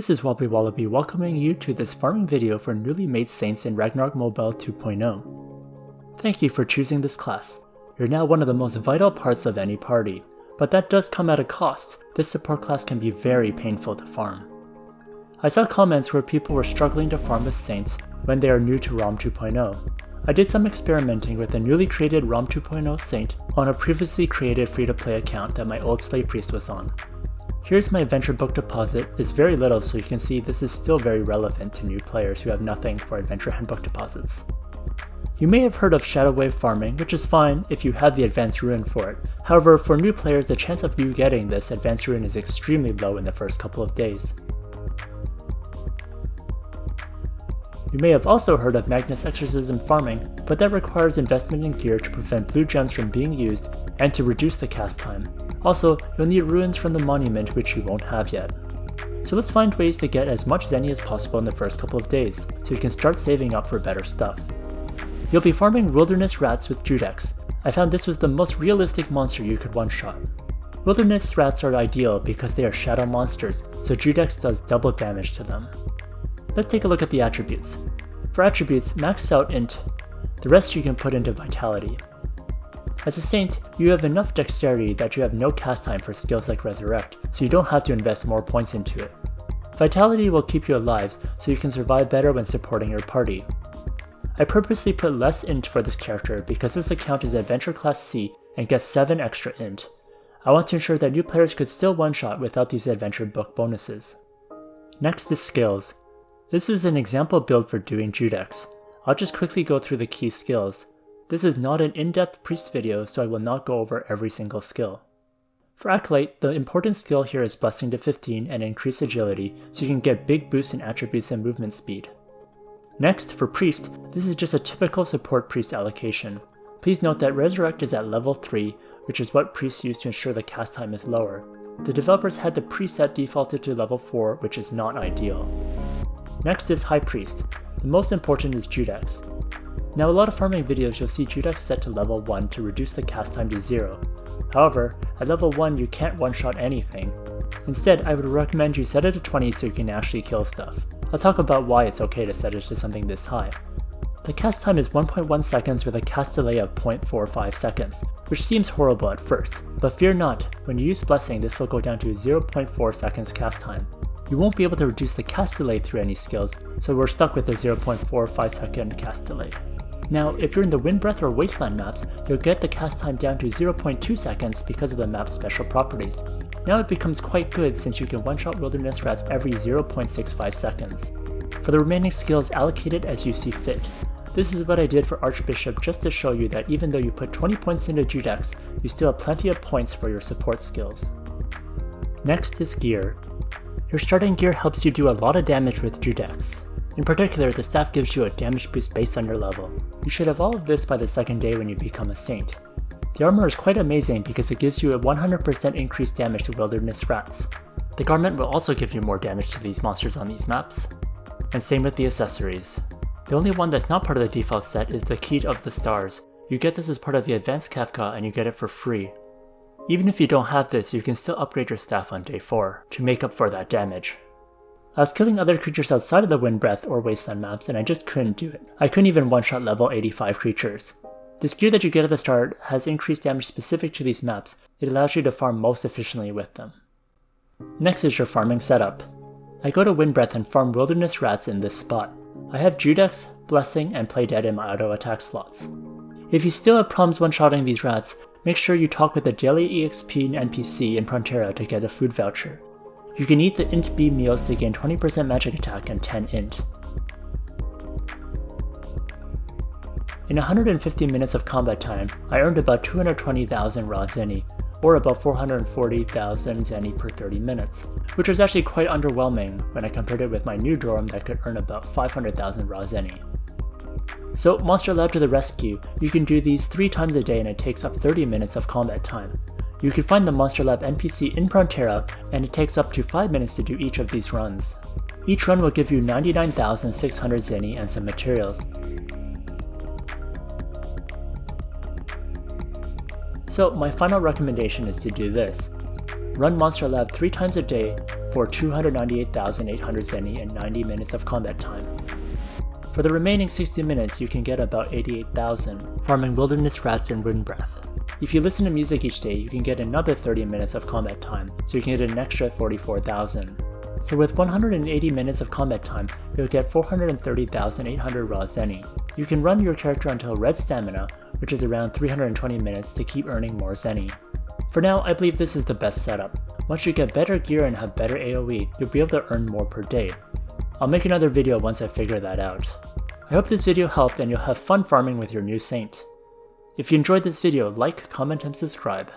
This is Wobbly Wallaby welcoming you to this farming video for newly made saints in Ragnarok Mobile 2.0. Thank you for choosing this class. You're now one of the most vital parts of any party, but that does come at a cost. This support class can be very painful to farm. I saw comments where people were struggling to farm with saints when they are new to ROM 2.0. I did some experimenting with a newly created ROM 2.0 saint on a previously created free-to-play account that my old slave priest was on. Here's my adventure book deposit. It's very little, so you can see this is still very relevant to new players who have nothing for adventure handbook deposits. You may have heard of shadow wave farming, which is fine if you have the advanced rune for it. However, for new players, the chance of you getting this advanced rune is extremely low in the first couple of days. You may have also heard of Magnus Exorcism farming, but that requires investment in gear to prevent blue gems from being used and to reduce the cast time. Also, you'll need ruins from the monument, which you won't have yet. So let's find ways to get as much Zenny as possible in the first couple of days, so you can start saving up for better stuff. You'll be farming wilderness rats with Judex. I found this was the most realistic monster you could one-shot. Wilderness rats are ideal because they are shadow monsters, so Judex does double damage to them. Let's take a look at the attributes. For attributes, max out int. The rest you can put into vitality. As a saint, you have enough dexterity that you have no cast time for skills like resurrect, so you don't have to invest more points into it. Vitality will keep you alive, so you can survive better when supporting your party. I purposely put less int for this character because this account is adventure class C and gets 7 extra int. I want to ensure that new players could still one-shot without these adventure book bonuses. Next is skills. This is an example build for doing Judex. I'll just quickly go through the key skills. This is not an in-depth priest video, so I will not go over every single skill. For Acolyte, the important skill here is Blessing to 15 and increase agility, so you can get big boosts in attributes and movement speed. Next, for Priest, this is just a typical support priest allocation. Please note that Resurrect is at level 3, which is what priests use to ensure the cast time is lower. The developers had the preset defaulted to level 4, which is not ideal. Next is High Priest. The most important is Judex. Now a lot of farming videos you'll see Judex set to level 1 to reduce the cast time to 0. However, at level 1 you can't one-shot anything. Instead, I would recommend you set it to 20 so you can actually kill stuff. I'll talk about why it's okay to set it to something this high. The cast time is 1.1 seconds with a cast delay of 0.45 seconds, which seems horrible at first, but fear not, when you use Blessing this will go down to 0.4 seconds cast time. You won't be able to reduce the cast delay through any skills, so we're stuck with a 0.45 second cast delay. Now, if you're in the Wind Breath or Wasteland maps, you'll get the cast time down to 0.2 seconds because of the map's special properties. Now it becomes quite good since you can one-shot wilderness rats every 0.65 seconds. For the remaining skills, allocate it as you see fit. This is what I did for Archbishop just to show you that even though you put 20 points into Judex, you still have plenty of points for your support skills. Next is gear. Your starting gear helps you do a lot of damage with Judex. In particular, the staff gives you a damage boost based on your level. You should have all of this by the second day when you become a saint. The armor is quite amazing because it gives you a 100% increased damage to wilderness rats. The garment will also give you more damage to these monsters on these maps. And same with the accessories. The only one that's not part of the default set is the Key of the Stars. You get this as part of the Advanced Kafka and you get it for free. Even if you don't have this, you can still upgrade your staff on day 4 to make up for that damage. I was killing other creatures outside of the Wind Breath or Wasteland maps and I just couldn't do it. I couldn't even one-shot level 85 creatures. This gear that you get at the start has increased damage specific to these maps. It allows you to farm most efficiently with them. Next is your farming setup. I go to Wind Breath and farm wilderness rats in this spot. I have Judex, Blessing, and Play Dead in my auto attack slots. If you still have problems one-shotting these rats, make sure you talk with the daily EXP NPC in Prontera to get a food voucher. You can eat the int B meals to gain 20% magic attack and 10 int. In 150 minutes of combat time, I earned about 220,000 raw Zenny, or about 440,000 Zenny per 30 minutes, which was actually quite underwhelming when I compared it with my new dorm that could earn about 500,000 raw Zenny. So Monster Lab to the rescue, you can do these 3 times a day and it takes up 30 minutes of combat time. You can find the Monster Lab NPC in Prontera, and it takes up to 5 minutes to do each of these runs. Each run will give you 99,600 Zenny and some materials. So my final recommendation is to do this. Run Monster Lab 3 times a day, for 298,800 zenny and 90 minutes of combat time. For the remaining 60 minutes, you can get about 88,000, farming wilderness rats and wind breath. If you listen to music each day, you can get another 30 minutes of combat time, so you can get an extra 44,000. So with 180 minutes of combat time, you'll get 430,800 raw zenny. You can run your character until red stamina, which is around 320 minutes to keep earning more zenny. For now, I believe this is the best setup. Once you get better gear and have better AoE, you'll be able to earn more per day. I'll make another video once I figure that out. I hope this video helped and you'll have fun farming with your new saint. If you enjoyed this video, like, comment, and subscribe.